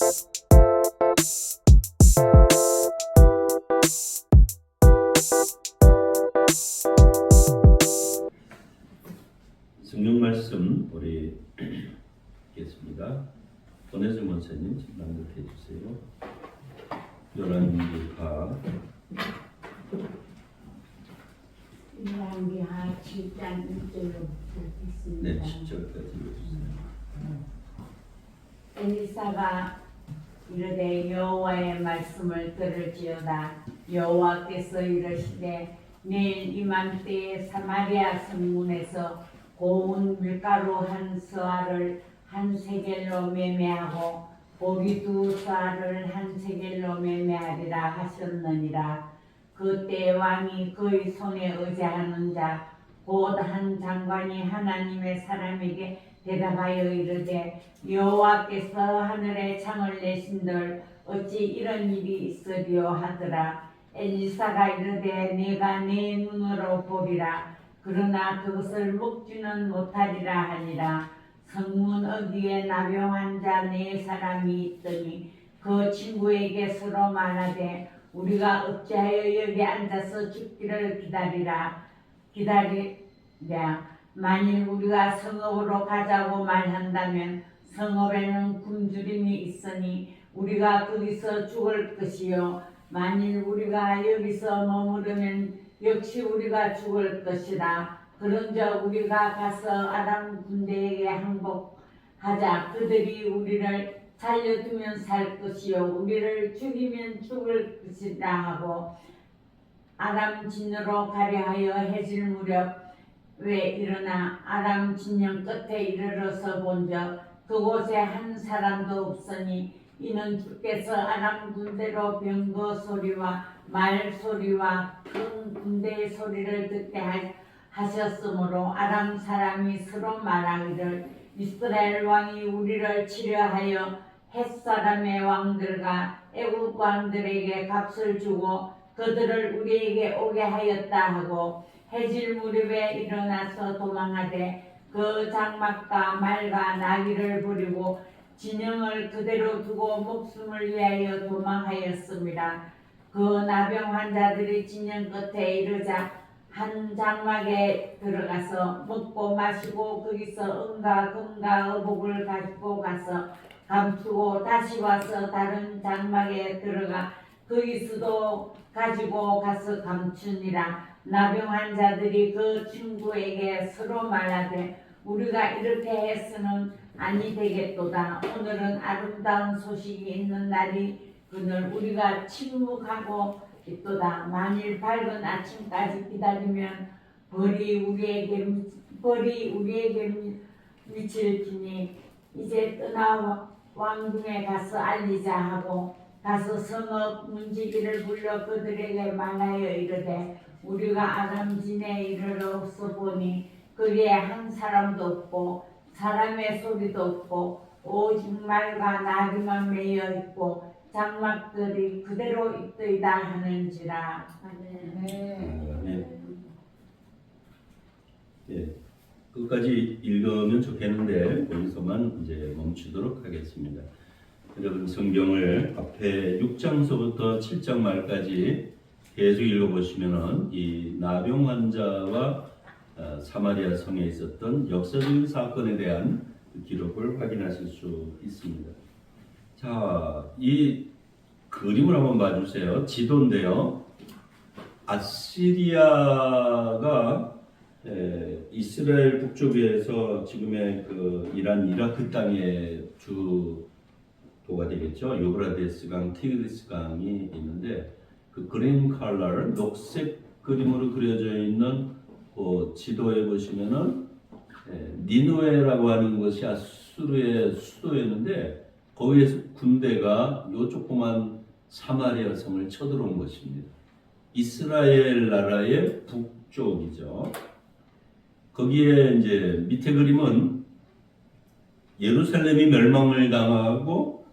성경 말씀 우리 읽겠습니다. 권혜정 원사님 낭독해 주세요. 열왕기하 7장 1절로부터 읽겠습니다. 네, 10절까지 읽어주세요. 엘리사가 이르되 여호와의 말씀을 들을지어다. 여호와께서 이르시되 내일 이맘때에 사마리아 성문에서 고운 밀가루 한 서알을 한 세겔로 매매하고 고기 두 서알을 한 세겔로 매매하리라 하셨느니라. 그때 왕이 그의 손에 의지하는 자 곧 한 장관이 하나님의 사람에게 대답하여 이르되 여호와께서 하늘에 창을 내신들 어찌 이런 일이 있으리요 하더라. 엘리사가 이르되 내가 내 눈으로 보리라. 그러나 그것을 먹지는 못하리라 하니라. 성문 어귀에 나병한 자 네 사람이 있더니 그 친구에게 서로 말하되 우리가 어찌하여 여기 앉아서 죽기를 기다리랴. 만일 우리가 성읍으로 가자고 말한다면 성읍에는 굶주림이 있으니 우리가 거기서 죽을 것이요 만일 우리가 여기서 머무르면 역시 우리가 죽을 것이다. 그런즉 우리가 가서 아람 군대에게 항복하자. 그들이 우리를 살려두면 살 것이요 우리를 죽이면 죽을 것이다 하고 아람 진으로 가려 하여 해질 무렵에 일어나 아람 진영 끝에 이르러서 본적 그곳에 한 사람도 없으니 이는 주께서 아람 군대로 병거 소리와 말 소리와 큰 군대의 소리를 듣게 하셨으므로 아람 사람이 서로 말하기를 이스라엘 왕이 우리를 치려하여 헷사람의 왕들과 애국 왕들에게 값을 주고 그들을 우리에게 오게 하였다 하고 해질 무렵에 일어나서 도망하되 그 장막과 말과 나귀를 버리고 진영을 그대로 두고 목숨을 위하여 도망하였습니다. 그 나병 환자들이 진영 끝에 이르자 한 장막에 들어가서 먹고 마시고 거기서 은과 금과 의복을 가지고 가서 감추고 다시 와서 다른 장막에 들어가 거기서도 가지고 가서 감추니라. 나병 환자들이 그 친구에게 서로 말하되 우리가 이렇게 해서는 아니 되겠도다. 오늘은 아름다운 소식이 있는 날이 그늘 우리가 침묵하고 있도다. 만일 밝은 아침까지 기다리면 벌이 우리에게 미칠지니 이제 떠나 왕궁에 가서 알리자 하고 가서 성읍 문지기를 불러 그들에게 말하여 이르되 우리가 아람진에 이르러서 보니 거기에 한 사람도 없고 사람의 소리도 없고 오직 말과 나귀만 매여 있고 장막들이 그대로 있더이다 하는지라. 네. 예, 끝까지 읽으면 좋겠는데 여기서만 이제 멈추도록 하겠습니다. 여러분 성경을 앞에 6장서부터 7장 말까지 계속 읽어보시면은 이 나병 환자와 사마리아 성에 있었던 역사적인 사건에 대한 기록을 확인하실 수 있습니다. 자, 이 그림을 한번 봐주세요. 지도인데요. 아시리아가 이스라엘 북쪽에서 지금의 그 이란 이라크 땅의 주도가 되겠죠. 유브라데스 강, 티그리스 강이 있는데 그 그린 컬러 녹색 그림으로 그려져 있는 그 지도에 보시면은 니누에라고 하는 것이 아수르의 수도였는데 거기에서 군대가 요 조그만 사마리아 성을 쳐들어온 것입니다. 이스라엘 나라의 북쪽이죠. 거기에 이제 밑에 그림은 예루살렘이 멸망을 당하고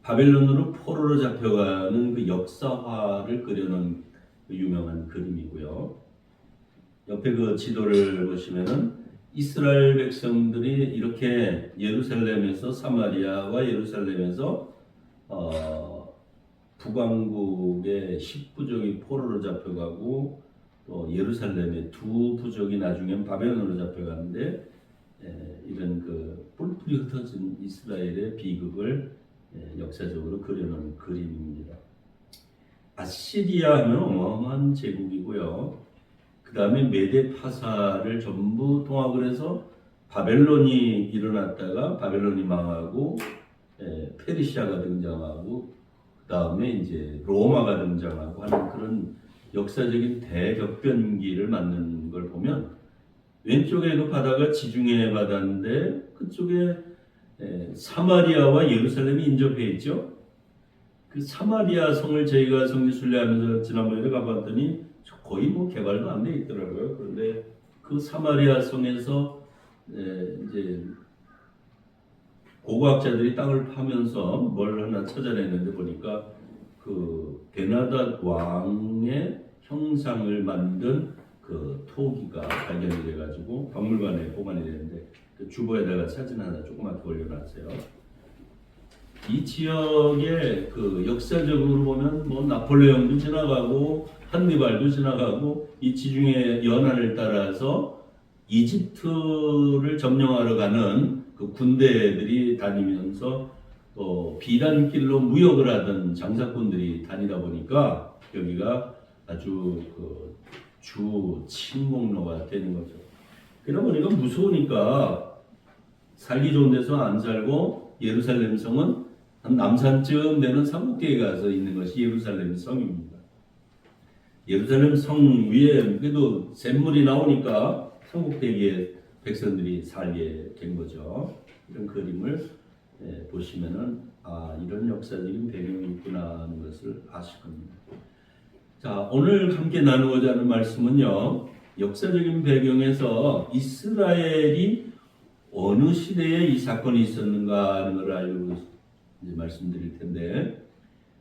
바벨론으로 포로로 잡혀가는 그 역사화를 그려놓은 그 유명한 그림이고요. 옆에 그 지도를 보시면은 이스라엘 백성들이 이렇게 예루살렘에서 사마리아와 예루살렘에서 북왕국의 10부족이 포로로 잡혀가고 또 예루살렘의 두 부족이 나중엔 바벨론으로 잡혀가는데 이런 그 뿔뿔이 흩어진 이스라엘의 비극을 역사적으로 그려놓은 그림입니다. 아시리아 하면 어마어마한 제국이고요. 그 다음에 메데파사를 전부 통합을 해서 바벨론이 일어났다가 바벨론이 망하고 페르시아가 등장하고 그 다음에 이제 로마가 등장하고 하는 그런 역사적인 대격변기를 맞는 걸 보면 왼쪽에 그 바다가 지중해 바다인데 그쪽에 사마리아와 예루살렘이 인접해 있죠. 그 사마리아 성을 저희가 성지순례하면서 지난번에 가봤더니 거의 뭐 개발도 안 돼 있더라고요. 그런데 그 사마리아 성에서 이제 고고학자들이 땅을 파면서 뭘 하나 찾아냈는데 보니까 그 베나닷 왕의 형상을 만든 그 토기가 발견이 돼가지고 박물관에 보관이 되는데 그 주보에다가 사진 하나 조그맣게 올려놨어요. 이 지역에 그 역사적으로 보면 뭐 나폴레옹도 지나가고 한니발도 지나가고 이 지중해 연안을 따라서 이집트를 점령하러 가는 그 군대들이 다니면서 또 비단길로 무역을 하던 장사꾼들이 다니다 보니까 여기가 아주 그 주 침공로가 되는 거죠. 그러다 보니까 무서우니까 살기 좋은 데서 안 살고 예루살렘 성은 한 남산쯤 되는 삼국계에 가서 있는 것이 예루살렘 성입니다. 예루살렘 성 위에 그래도 샘물이 나오니까 삼국대기에 백성들이 살게 된 거죠. 이런 그림을 보시면은 이런 역사적인 배경이 있구나 하는 것을 아실 겁니다. 자, 오늘 함께 나누고자 하는 말씀은요, 역사적인 배경에서 이스라엘이 어느 시대에 이 사건이 있었는가 하는 걸 알고 이제 말씀드릴 텐데,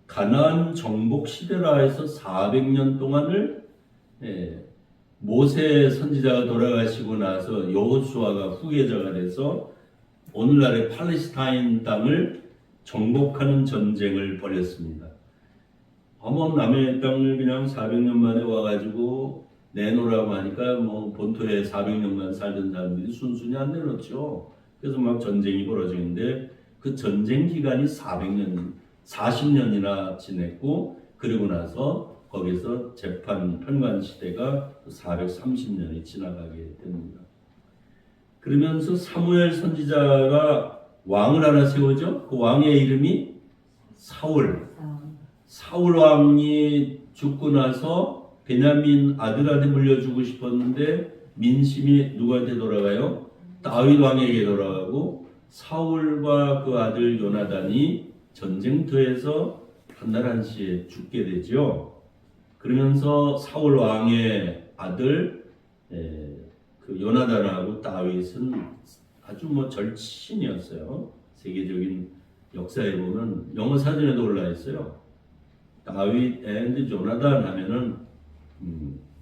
가나안 정복 시대라 해서 400년 동안을 모세 선지자가 돌아가시고 나서 여호수아가 후계자가 돼서 오늘날의 팔레스타인 땅을 정복하는 전쟁을 벌였습니다. 남의 땅을 그냥 400년 만에 와가지고 내놓으라고 하니까 뭐 본토에 400년간 살던 사람들이 순순히 안 내놓죠. 그래서 막 전쟁이 벌어지는데 그 전쟁 기간이 40년이나 지냈고 그리고 나서 거기서 재판 편관 시대가 430년이 지나가게 됩니다. 그러면서 사무엘 선지자가 왕을 하나 세우죠. 그 왕의 이름이 사울 왕이 죽고 나서 베냐민 아들한테 물려주고 싶었는데 민심이 누구한테 돌아가요? 다윗 왕에게 돌아가고 사울과 그 아들 요나단이 전쟁터에서 한날 한시에 죽게 되죠. 그러면서 사울 왕의 아들 그 요나단하고 다윗은 아주 뭐 절친이었어요. 세계적인 역사에 보면 영어 사전에도 올라 있어요. 다윗 앤드 요나단 하면은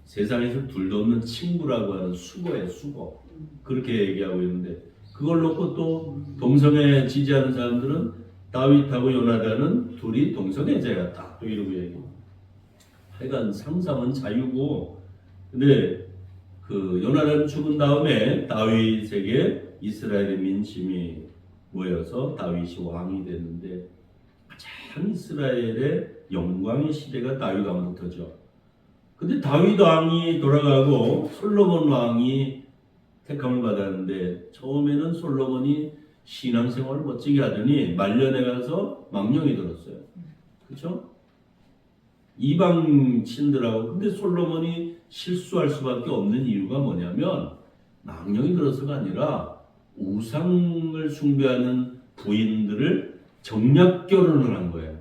세상에서 둘도 없는 친구라고 하는 수거예요, 수거. 그렇게 얘기하고 있는데 그걸 놓고 또 동성애 지지하는 사람들은 다윗하고 요나단은 둘이 동성애자였다 또 이러고 얘기해요. 하여간 상상은 자유고, 근데 그 요나단 죽은 다음에 다윗에게 이스라엘의 민심이 모여서 다윗이 왕이 됐는데 가장 이스라엘의 영광의 시대가 다윗 왕부터죠. 근데 다윗 왕이 돌아가고 솔로몬 왕이 택함을 받았는데 처음에는 솔로몬이 신앙생활을 멋지게 하더니 말년에 가서 망령이 들었어요. 그렇죠? 이방신들하고. 근데 솔로몬이 실수할 수밖에 없는 이유가 뭐냐면 망령이 들어서가 아니라 우상을 숭배하는 부인들을 정략 결혼을 한 거예요.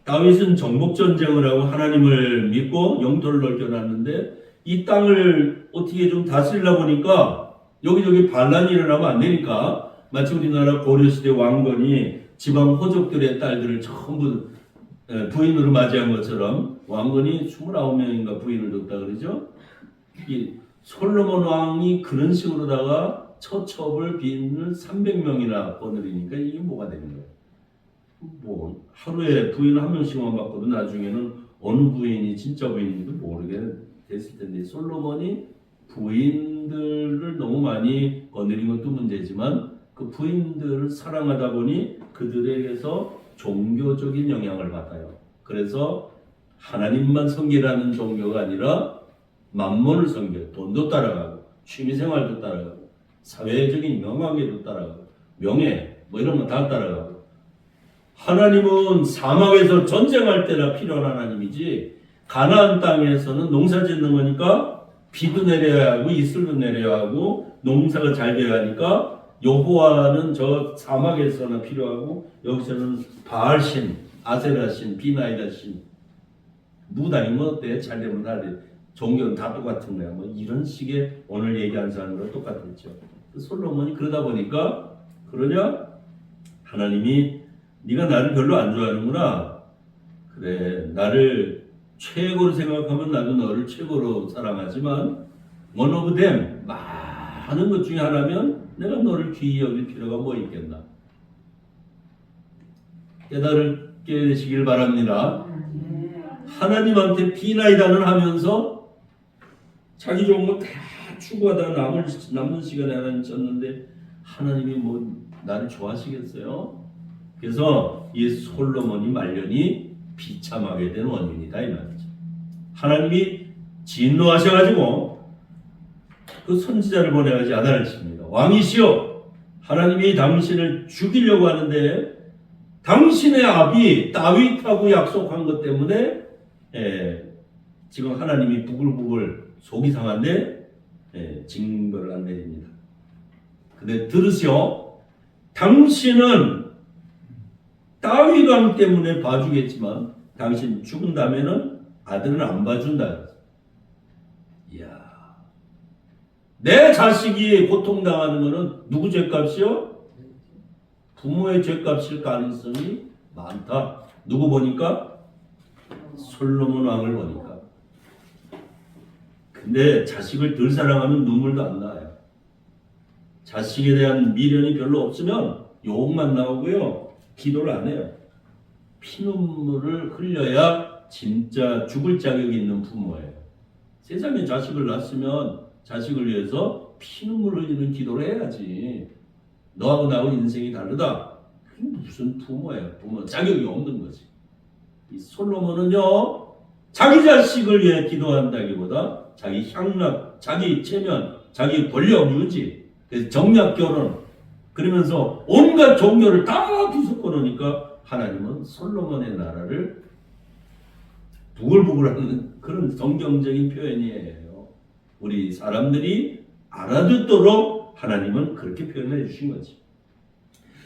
다윗은 정복전쟁을 하고 하나님을 믿고 영토를 넓혀놨는데 이 땅을 어떻게 좀 다스리려 보니까 여기저기 반란이 일어나면 안 되니까 마치 우리나라 고려시대 왕건이 지방 호족들의 딸들을 전부 부인으로 맞이한 것처럼 왕건이 29명인가 부인을 뒀다 그러죠. 이 솔로몬 왕이 그런 식으로다가 처첩을 빈을 300명이나 거느리니까 이게 뭐가 되는 거예요? 뭐 하루에 부인 한 명씩만 받고도 나중에는 어느 부인이 진짜 부인인지도 모르게 됐을 텐데 솔로몬이 부인들을 너무 많이 거느린 것도 문제지만 그 부인들을 사랑하다 보니 그들에게서 종교적인 영향을 받아요. 그래서 하나님만 섬기라는 종교가 아니라 만몬을 섬겨요. 돈도 따라가고 취미생활도 따라가고 사회적인 명예도 따라가고 명예 뭐 이런 거 다 따라가고 하나님은 사막에서 전쟁할 때나 필요한 하나님이지 가나안 땅에서는 농사 짓는 거니까 비도 내려야 하고 이슬도 내려야 하고 농사가 잘 돼야 하니까 여호와는 저 사막에서나 필요하고 여기서는 바알신, 아세라신, 비나이다신 누다니면 어때? 잘 되면 다 돼. 종교는 다 똑같은 거야. 뭐 이런 식의 오늘 얘기한 사람과 똑같았죠. 솔로몬이 그러다 보니까 그러냐? 하나님이 네가 나를 별로 안 좋아하는구나. 그래, 나를 최고로 생각하면 나도 너를 최고로 사랑하지만 one of them, 많은 것 중에 하나면 내가 너를 귀히 여길 필요가 뭐 있겠나. 깨달게 되시길 바랍니다. 하나님한테 비나이다는 하면서 자기 좋은 거 다 추구하다가 남는 시간에 하나님 쳤는데 하나님이 뭐 나를 좋아하시겠어요? 그래서 이 솔로몬이 말년이 비참하게 된 원인이다 이 말이죠. 하나님이 진노하셔가지고 그 선지자를 보내가지고 야단을 칩니다. 왕이시여, 하나님이 당신을 죽이려고 하는데 당신의 아비 다윗하고 약속한 것 때문에 지금 하나님이 부글부글 속이 상한데 징벌을 안 내립니다. 근데 들으시오. 당신은 다윗 왕 때문에 봐주겠지만 당신 죽은 다음에는 아들은 안 봐준다. 이야, 내 자식이 고통당하는 것은 누구 죄값이요? 부모의 죄값일 가능성이 많다. 누구 보니까? 솔로몬 왕을 보니까. 근데 자식을 덜 사랑하면 눈물도 안 나요. 자식에 대한 미련이 별로 없으면 욕만 나오고요. 기도를 안 해요. 피눈물을 흘려야 진짜 죽을 자격이 있는 부모예요. 세상에 자식을 낳았으면 자식을 위해서 피눈물 흘리는 기도를 해야지. 너하고 나하고 인생이 다르다. 그게 무슨 부모예요. 부모 자격이 없는 거지. 이 솔로몬은요. 자기 자식을 위해 기도한다기보다 자기 향락, 자기 체면, 자기 권력 유지, 그래서 정략 결혼 그러면서 온갖 종교를 다 뒤섞어 놓으니까 하나님은 솔로몬의 나라를 부글부글하는 그런 성경적인 표현이에요. 우리 사람들이 알아듣도록 하나님은 그렇게 표현해 주신 거지.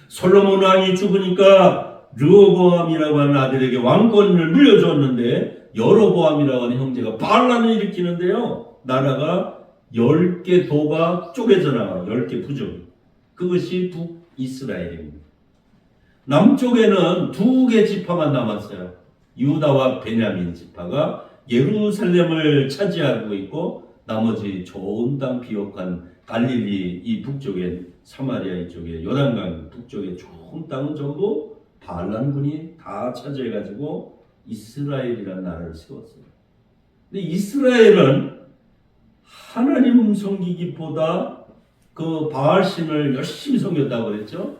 솔로몬 왕이 죽으니까 르호보암이라고 하는 아들에게 왕권을 물려줬는데 여로보암이라고 하는 형제가 반란을 일으키는데요. 나라가 10개 도가 쪼개져 나가요. 10개 부족이. 그것이 북이스라엘입니다. 남쪽에는 2개 지파만 남았어요. 유다와 베냐민 지파가 예루살렘을 차지하고 있고 나머지 좋은 땅 비옥한 갈릴리 이 북쪽에 사마리아 이쪽에 요단강 북쪽에 좋은 땅은 전부 반란군이 다 차지해가지고 이스라엘이라는 나라를 세웠어요. 근데 이스라엘은 하나님 섬기기보다 그 바알신을 열심히 섬겼다고 그랬죠.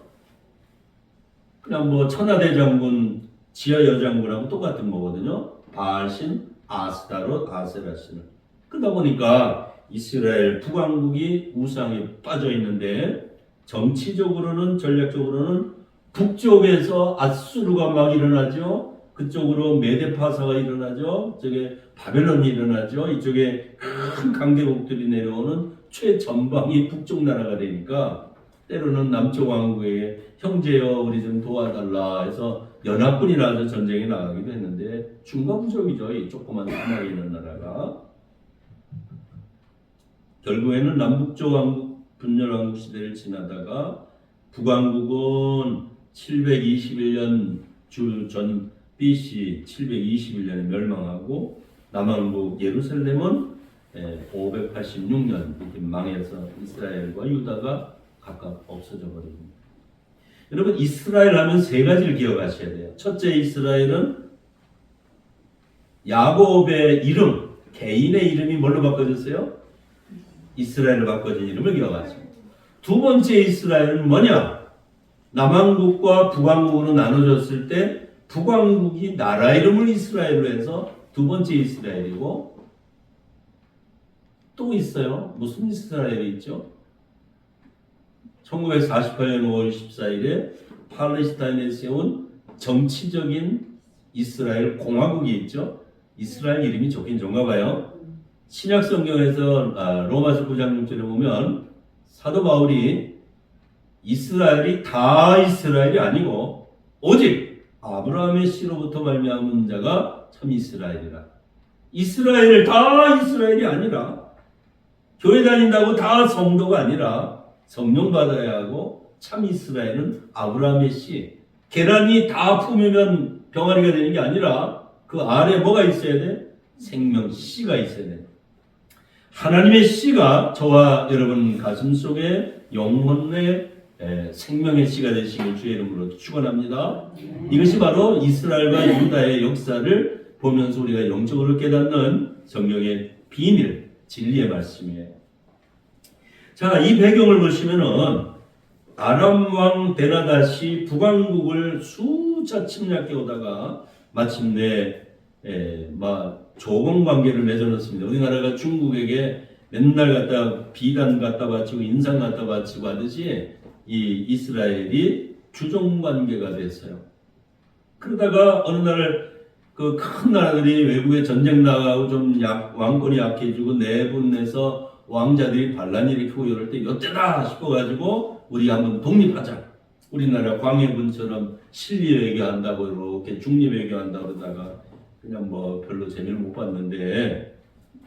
그냥 뭐 천하대장군 지하 여장군하고 똑같은 거거든요. 바알신, 아스타롯, 아세라신을. 그러다 보니까 이스라엘 북왕국이 우상에 빠져 있는데 정치적으로는 전략적으로는 북쪽에서 아수르가 막 일어나죠. 그쪽으로 메데파사가 일어나죠. 저게 바벨론이 일어나죠. 이쪽에 큰 강대국들이 내려오는 최전방이 북쪽 나라가 되니까 때로는 남쪽 왕국의 형제여 우리 좀 도와달라 해서 연합군이 나와서 전쟁에 나가기도 했는데 중간부족이죠. 이 조그만 사막에 있는 나라가. 결국에는 남북조 왕국 분열왕국 시대를 지나다가 북왕국은 721년 전 BC 721년에 멸망하고 남왕국 예루살렘은 586년 이렇게 망해서 이스라엘과 유다가 각각 없어져 버립니다. 여러분 이스라엘 하면 세 가지를 기억하셔야 돼요. 첫째 이스라엘은 야곱의 이름, 개인의 이름이 뭘로 바꿔졌어요? 이스라엘로 바꿔진 이름을 기억하세요. 두 번째 이스라엘은 뭐냐? 남왕국과 북왕국으로 나눠졌을 때 북왕국이 나라 이름을 이스라엘로 해서 두 번째 이스라엘이고 또 있어요. 무슨 이스라엘이 있죠? 1948년 5월 14일에 팔레스타인에 세운 정치적인 이스라엘 공화국이 있죠. 이스라엘 이름이 좋긴 좋은가 봐요. 신약 성경에서 로마서 9장 6절에 보면 사도 바울이 이스라엘이 다 이스라엘이 아니고 오직 아브라함의 씨로부터 말미암은 자가 참 이스라엘이라. 이스라엘을 다 이스라엘이 아니라 교회 다닌다고 다 성도가 아니라 성령 받아야 하고 참 이스라엘은 아브라함의 씨. 계란이 다 품으면 병아리가 되는 게 아니라 그 아래 뭐가 있어야 돼? 생명 씨가 있어야 돼. 하나님의 씨가 저와 여러분 가슴 속에 영혼의 생명의 씨가 되시길 주의 이름으로 축원합니다. 이것이 바로 이스라엘과 유다의 역사를 보면서 우리가 영적으로 깨닫는 성경의 비밀, 진리의 말씀이에요. 자, 이 배경을 보시면은 아람 왕 베나닷이 북왕국을 수차 침략해 오다가 마침내 조공 관계를 맺어놓습니다. 우리나라가 중국에게 맨날 갖다 비단 갖다 바치고 인상 갖다 바치고 하듯이 이 이스라엘이 주종 관계가 됐어요. 그러다가 어느 날 그 큰 나라들이 외국에 전쟁 나가고 좀 왕권이 약해지고 내분해서 왕자들이 반란 일으키고 이럴 때 이때다 싶어가지고 우리 한번 독립하자. 우리나라 광해군처럼 실리 외교한다고 이렇게 중립 외교한다고 그러다가 그냥 뭐 별로 재미를 못 봤는데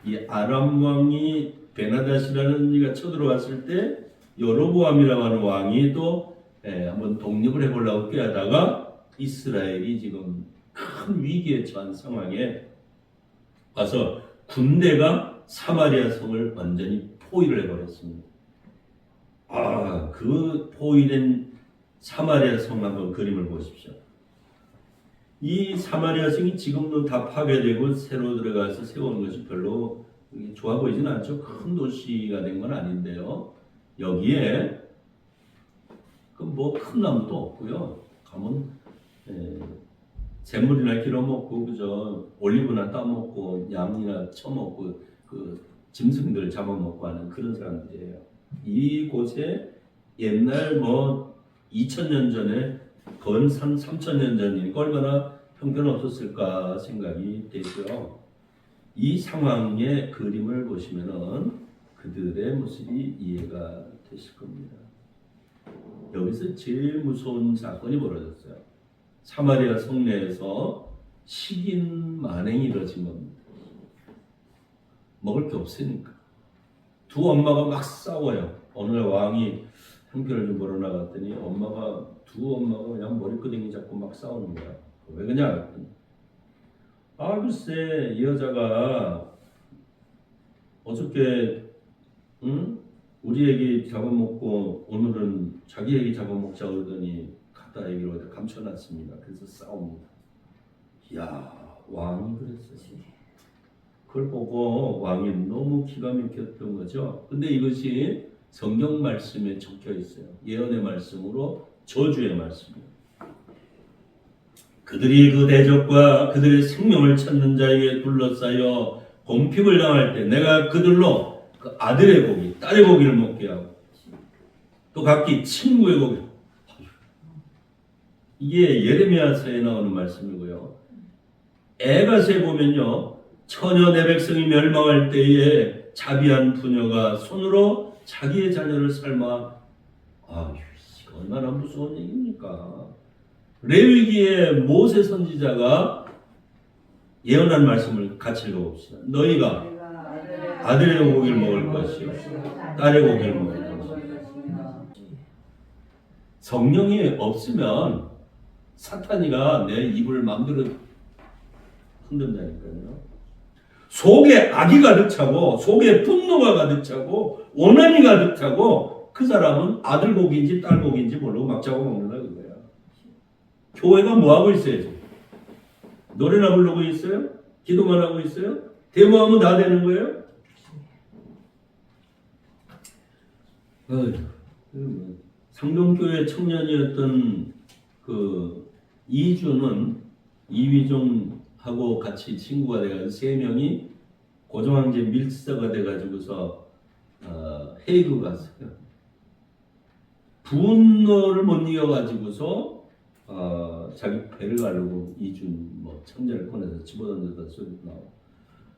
이 아람 왕이 베나닷이라는 이가 쳐들어왔을 때 여로보암이라고 하는 왕이 또 한번 독립을 해보려고 꾀하다가 이스라엘이 지금 큰 위기에 처한 상황에 와서 군대가 사마리아 성을 완전히 포위를 해버렸습니다. 그 포위된 사마리아 성 한번 그림을 보십시오. 이 사마리아 성이 지금도 다 파괴되고 새로 들어가서 세우는 것이 별로 좋아 보이진 않죠. 큰 도시가 된 건 아닌데요. 여기에 그 뭐 큰 나무도 없고요. 가면 잿물이나 길어 먹고 그저 올리브나 따 먹고 양이나 쳐 먹고 그 짐승들 잡아 먹고 하는 그런 사람들이에요. 이곳에 옛날 뭐 2000년 전에 건 3000년 전이니까 얼마나 형편없었을까 생각이 되고요. 이 상황의 그림을 보시면은 그들의 모습이 이해가 되실 겁니다. 여기서 제일 무서운 사건이 벌어졌어요. 사마리아 성내에서 식인 만행이 이루어진 겁니다. 먹을 게 없으니까. 두 엄마가 막 싸워요. 어느 날 왕이 형편을 좀 벌어나갔더니 두 엄마가 그냥 머리끄댕이 잡고 막 싸우는 거야. 왜 그러냐? 글쎄 이 여자가 어저께 우리 애기 잡아먹고 오늘은 자기 애기 잡아먹자 그러더니 갖다 애기로 감춰놨습니다. 그래서 싸웁니다. 이야, 왕이 그랬어요. 그걸 보고 왕이 너무 기가 막혔던 거죠. 근데 이것이 성경 말씀에 적혀 있어요. 예언의 말씀으로 저주의 말씀입니다. 그들이 그 대적과 그들의 생명을 찾는 자에게 둘러싸여 공핍을 당할 때 내가 그들로 그 아들의 고기, 딸의 고기를 먹게 하고 또 각기 친구의 고기. 이게 예레미야서에 나오는 말씀이고요. 에가서에 보면요. 처녀 내 백성이 멸망할 때에 자비한 부녀가 손으로 자기의 자녀를 삶아. 이거 얼마나 무서운 얘기입니까? 레위기에 모세 선지자가 예언한 말씀을 같이 읽어봅시다. 너희가 아들의 고기를 먹을 것이요 딸의 고기를 먹을 것이요. 성령이 없으면 사탄이가 내 입을 마음대로 흔든다니까요. 속에 악이 가득 차고 속에 분노가 가득 차고 원한이 가득 차고 그 사람은 아들 복인지 딸 복인지 모르고 막 잡아먹는다 그거야. 교회가 뭐 하고 있어요 지금? 노래나 부르고 있어요? 기도만 하고 있어요? 데모하면 다 되는 거예요? 상동교회 청년이었던 그 이위종하고 같이 친구가 돼가지고 세 명이 고종황제 밀사가 돼가지고서 헤이그 갔어요. 분노를 못 이겨가지고서 자기 배를 가르고 이준 뭐 청자를 꺼내서 집어던졌다 소리도 나오고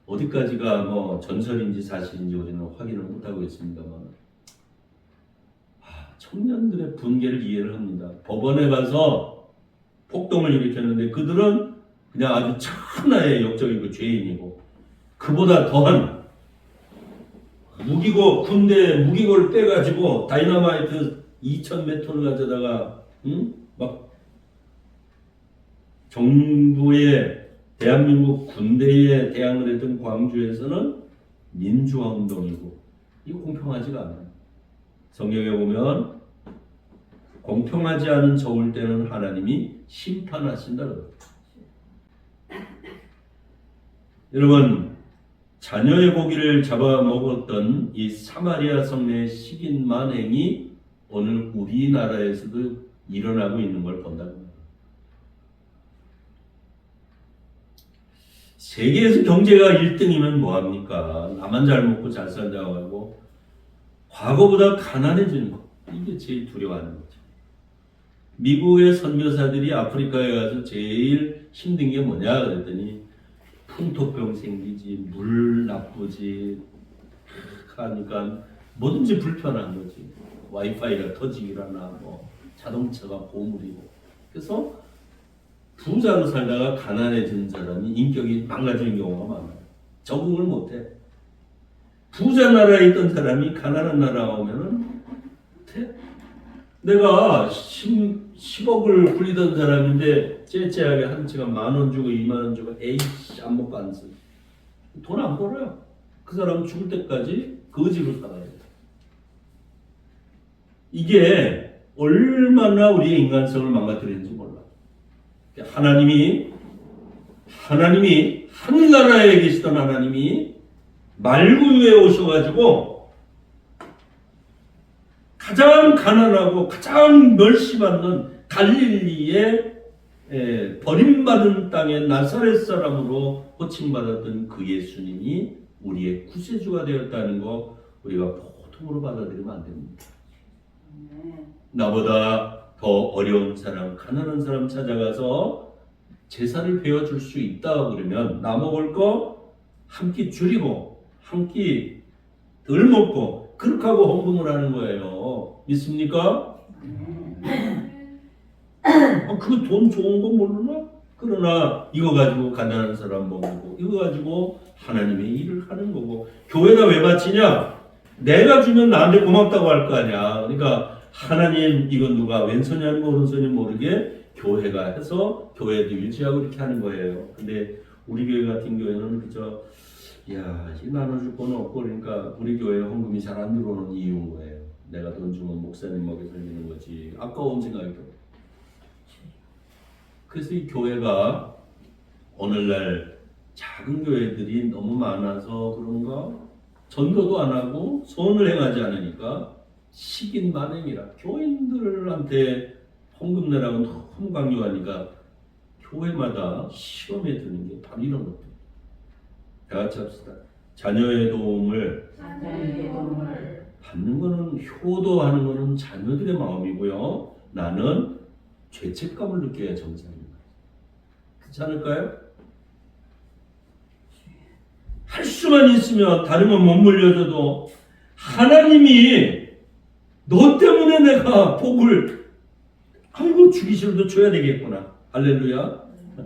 어디까지가 뭐 전설인지 사실인지 우리는 확인을 못하고 있습니다만 청년들의 분개를 이해를 합니다. 법원에 가서 폭동을 일으켰는데 그들은 그냥 아주 천하의 역적이고 죄인이고 그보다 더한 무기고 군대 무기고를 빼가지고 다이너마이트 2,000몇 톤을 가져다가 막 정부의 대한민국 군대에 대항을 했던 광주에서는 민주화 운동이고 이거 공평하지가 않아요. 성경에 보면 공평하지 않은 적을 때는 하나님이 심판하신다 그래요. 여러분 자녀의 고기를 잡아먹었던 이 사마리아 성내의 식인 만행이 오늘 우리나라에서도 일어나고 있는 걸 본다고 합니다. 세계에서 경제가 1등이면 뭐합니까? 나만 잘 먹고 잘 살자고 하고 과거보다 가난해지는 거. 이게 제일 두려워하는 거죠. 미국의 선교사들이 아프리카에 가서 제일 힘든 게 뭐냐 그랬더니 풍토병 생기지, 물 나쁘지 하니까 뭐든지 불편한 거지. 와이파이가 터지기라나 뭐 자동차가 고물이고. 그래서 부자로 살다가 가난해진 사람이 인격이 망가지는 경우가 많아요. 적응을 못해. 부자 나라에 있던 사람이 가난한 나라 오면은 내가 10억을 굴리던 사람인데 째째하게 한 치가 10,000원 주고 20,000원 주고 에이씨 안 먹고 안 쓰. 돈 안 벌어요. 그 사람은 죽을 때까지 거지로 살아야 돼. 이게 얼마나 우리의 인간성을 망가뜨리는지 몰라. 하나님이 하늘나라에 계시던 하나님이 말구유에 오셔가지고 가장 가난하고 가장 멸시받는 갈릴리의 버림받은 땅의 나사렛 사람으로 호칭받았던 그 예수님이 우리의 구세주가 되었다는 거 우리가 보통으로 받아들이면 안 됩니다. 나보다 더 어려운 사람, 가난한 사람 찾아가서 제사를 베어줄 수 있다 그러면 나 먹을 거 한 끼 줄이고 한 끼 덜 먹고 그렇게 하고 헌금을 하는 거예요. 믿습니까? 그 돈 좋은 거 모르나? 그러나 이거 가지고 가난한 사람 먹고 이거 가지고 하나님의 일을 하는 거고 교회가 왜 바치냐? 내가 주면 나한테 고맙다고 할 거 아니야. 그러니까 하나님 이건 누가 왼손이 아니고 오른손이 모르게 교회가 해서 교회도 유지하고 이렇게 하는 거예요. 근데 우리 교회 같은 경우에는 그저 나눠줄 건 없고 그러니까 우리 교회 헌금이 잘 안 들어오는 이유인 거예요. 내가 돈 주면 목사님 먹여 살리는 거지. 아까운 생각이 들어. 그래서 이 교회가 오늘날 작은 교회들이 너무 많아서 그런가? 전도도 안 하고 선을 행하지 않으니까 식인 만행이라 교인들한테 헌금 내라고 너무 강요하니까 교회마다 시험에 드는 게 바로 이런 것들. 다 같이 합시다. 자녀의 도움을 받는 거는 효도하는 거는 자녀들의 마음이고요. 나는 죄책감을 느껴야 정상입니다. 그렇지 않을까요? 할 수만 있으면 다른 건 못 물려줘도 하나님이 너 때문에 내가 복을 주기 싫어도 줘야 되겠구나. 할렐루야.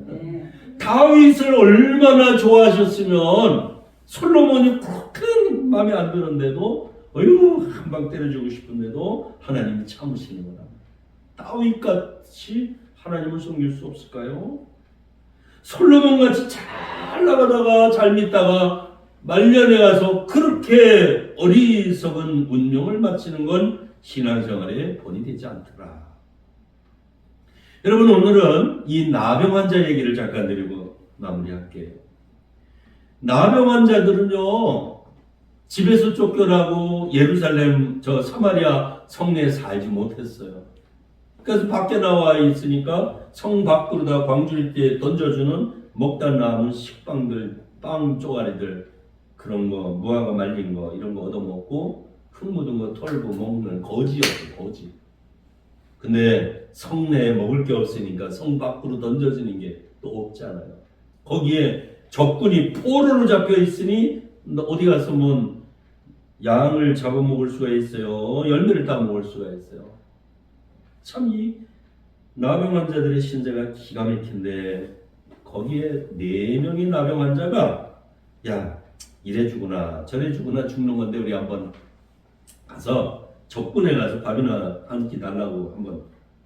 네. 다윗을 얼마나 좋아하셨으면 솔로몬이 그렇게 마음에 안 드는데도 한방 때려주고 싶은데도 하나님이 참으시는 거다. 다윗같이 하나님을 섬길 수 없을까요? 솔로몬같이 잘 나가다가 잘 믿다가 말년에 가서 그렇게 어리석은 운명을 마치는 건 신앙생활의 본이 되지 않더라. 여러분, 오늘은 이 나병 환자 얘기를 잠깐 드리고 마무리할게요. 나병 환자들은요, 집에서 쫓겨나고 예루살렘 저 사마리아 성내에 살지 못했어요. 그래서 밖에 나와 있으니까 성 밖으로다 광주리에 던져주는 먹다 남은 식빵들, 빵 쪼가리들, 그런 거, 무화과 말린 거 이런 거 얻어먹고 흙 묻은 거 털고 먹는 거지였어요. 거지. 근데 성내에 먹을 게 없으니까 성 밖으로 던져지는 게 또 없잖아요. 거기에 적군이 포로로 잡혀 있으니 어디 가서 뭐 양을 잡아먹을 수가 있어요. 열매를 따먹을 수가 있어요. 참 이 나병 환자들의 신세가 기가 막힌데 거기에 4명의 나병 환자가 야 이래 주구나 저래 주구나 죽는 건데 우리 한번 가서 적군에 가서 밥이나 한 끼 달라고 한번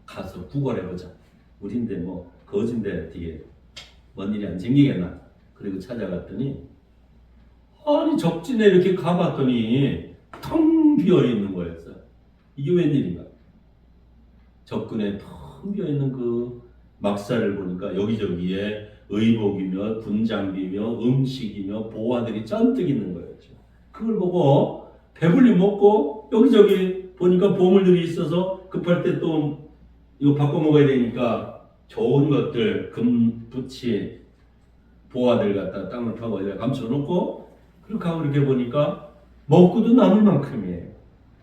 가서 구걸해보자. 우린데 뭐 거진데 되게 뭔 일이 안 생기겠나. 그리고 찾아갔더니 아니 적진에 이렇게 가봤더니 텅 비어있는 거였어요. 이게 웬일인가. 적군에 텅 비어있는 그 막사를 보니까 여기저기에 의복이며 군장비며 음식이며 보화들이 잔뜩 있는 거였죠. 그걸 보고 배불리 먹고 여기저기 보니까 보물들이 있어서 급할 때 또 이거 바꿔 먹어야 되니까 좋은 것들 금, 부치, 보화들 갖다 땅을 파고 어디다 감춰놓고 그렇게 하고 이렇게 보니까 먹고도 남을 만큼이에요.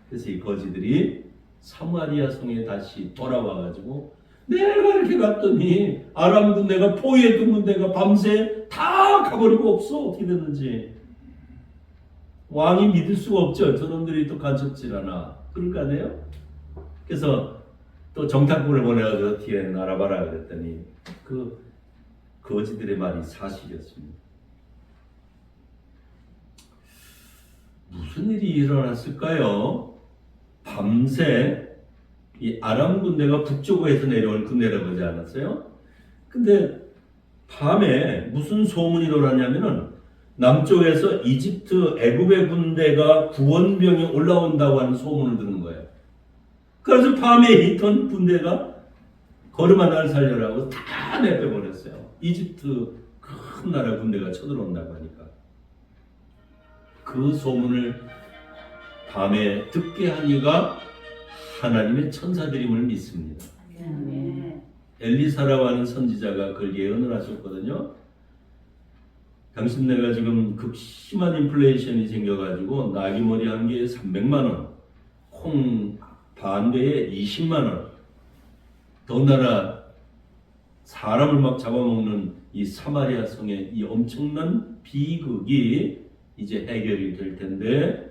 그래서 이 거지들이 사마리아 성에 다시 돌아와가지고 내가 이렇게 갔더니 아람 군대가 포위에 둔 군대가 밤새 다 가버리고 없어. 어떻게 됐는지 왕이 믿을 수가 없죠. 저놈들이 또 간첩질하나 그럴 거 아니에요. 그래서 또 정탐꾼을 보내가지고 뒤에 알아봐라 그랬더니 그 거지들의 말이 사실이었습니다. 무슨 일이 일어났을까요? 밤새 이 아람 군대가 북쪽에서 내려온 군대라고 하지 않았어요? 근데 밤에 무슨 소문이 돌았냐면은 남쪽에서 이집트 애굽의 군대가 구원병이 올라온다고 하는 소문을 듣는 거예요. 그래서 밤에 있던 군대가 걸음 하나를 살려라고 다 내빼버렸어요. 이집트 큰 나라 군대가 쳐들어온다고 하니까. 그 소문을 밤에 듣게 하니가 하나님의 천사들임을 믿습니다. 엘리사라고 하는 선지자가 그걸 예언을 하셨거든요. 당신네가 지금 극심한 인플레이션이 생겨가지고 나귀머리 한 개에 300만원, 콩 반대에 20만원, 더군다나 사람을 막 잡아먹는 이 사마리아 성의 이 엄청난 비극이 이제 해결이 될 텐데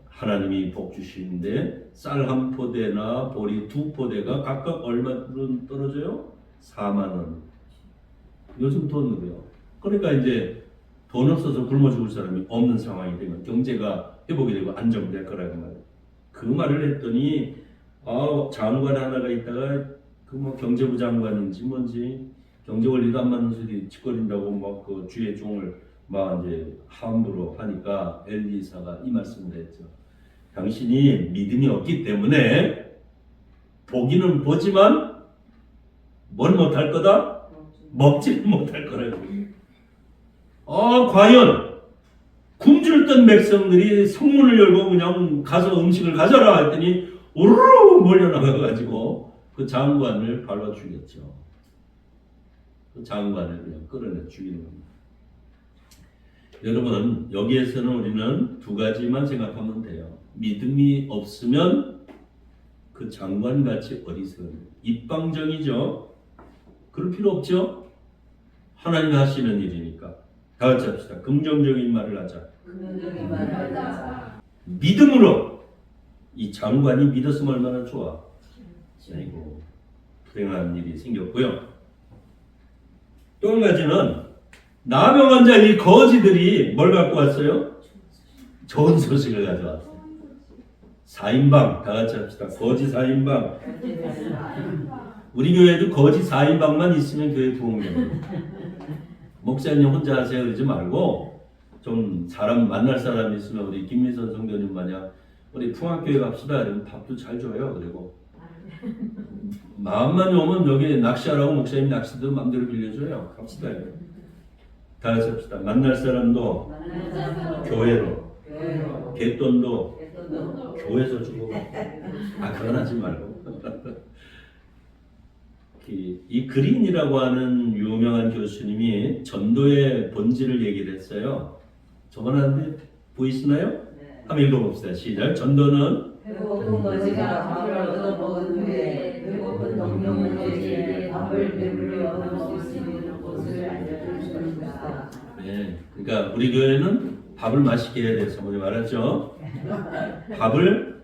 하나님이 복 주시는데 쌀 한 포대나 보리 2포대가 각각 얼마로 떨어져요? 4만원. 요즘 돈으로요. 그러니까 이제 돈 없어서 굶어 죽을 사람이 없는 상황이 되면 경제가 회복이 되고 안정될 거라고 말이에요. 그 말을 했더니 장관 하나가 있다가 그 뭐 경제부 장관인지 뭔지 경제 원리도 안 맞는 소리 짓거린다고 막 그 주의 종을 막 이제 함부로 하니까 엘리사가 이 말씀을 했죠. 당신이 믿음이 없기 때문에 보기는 보지만 뭘 못할 거다? 먹지는 못할 거라고. 과연 굶주렸던 백성들이 성문을 열고 그냥 가서 음식을 가져라 했더니 우르르 몰려나가가지고 그 장관을 발라 죽였죠. 그 장관을 그냥 끌어내 죽이는 겁니다. 여러분, 여기에서는 우리는 두 가지만 생각하면 돼요. 믿음이 없으면 그 장관같이 어리석은 입방정이죠. 그럴 필요 없죠. 하나님이 하시는 일이니까. 다 같이 합시다. 긍정적인 말을 하자. 긍정적인 말을 하자. 믿음으로 이 장관이 믿었으면 얼마나 좋아. 아이고 불행한 일이 생겼고요. 또 한 가지는 나병 환자 이 거지들이 뭘 갖고 왔어요? 좋은 소식을 가져왔어요. 4인방 다 같이 합시다. 거지 4인방. 우리 교회도 거지 4인방만 있으면 교회 부흥되고 목사님 혼자 하세요 그러지 말고 좀 사람 만날 사람이 있으면 우리 김미선 성도님 마냥 우리 풍학교회 갑시다 이러면 밥도 잘 줘요. 그리고 마음만 오면 여기 낚시하라고 목사님 낚시도 마음대로 빌려줘요. 갑시다. 다 같이 합시다. 만날 사람도 교회로, 갯돈도 교회에서 주고. 그건 하지 말고. 이 그린이라고 하는 유명한 교수님이 전도의 본질을 얘기를 했어요. 적어놨는데 보이시나요? 한번 읽어봅시다. 시작. 전도는 배고픈 거지가 밥을 얻어먹은 후에 배고픈 동료는 거지에게 밥을 배불리 얻어먹을 수 있는 곳을 알려주는 것이다. 네, 그러니까 우리 교회는 밥을 맛있게 해야 돼요. 사모님 알았죠? 밥을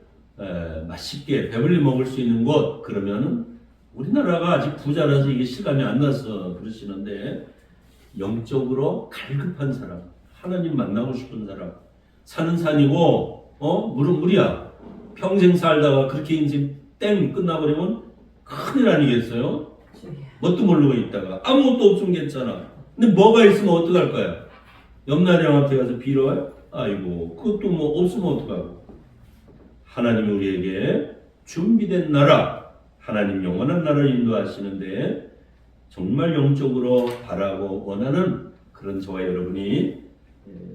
맛있게 배불리 먹을 수 있는 곳. 그러면은 우리나라가 아직 부자라서 이게 실감이 안 나서 그러시는데 영적으로 갈급한 사람, 하나님 만나고 싶은 사람, 산은 산이고 물은 물이야. 평생 살다가 그렇게 이제 땡 끝나버리면 큰일 아니겠어요? 뭣도 모르고 있다가 아무것도 없으면 괜찮아. 근데 뭐가 있으면 어떡할 거야? 옆나라 형한테 가서 빌어요? 아이고 그것도 뭐 없으면 어떡하고. 하나님이 우리에게 준비된 나라, 하나님 영원한 나라를 인도하시는데 정말 영적으로 바라고 원하는 그런 저와 여러분이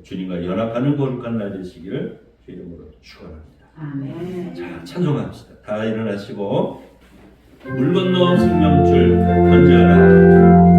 주님과 연합하는 거룩한 날 되시기를 주 이름으로 축원합니다. 아멘. 자, 찬송합시다. 다 일어나시고 물 건너 생명줄 건져라.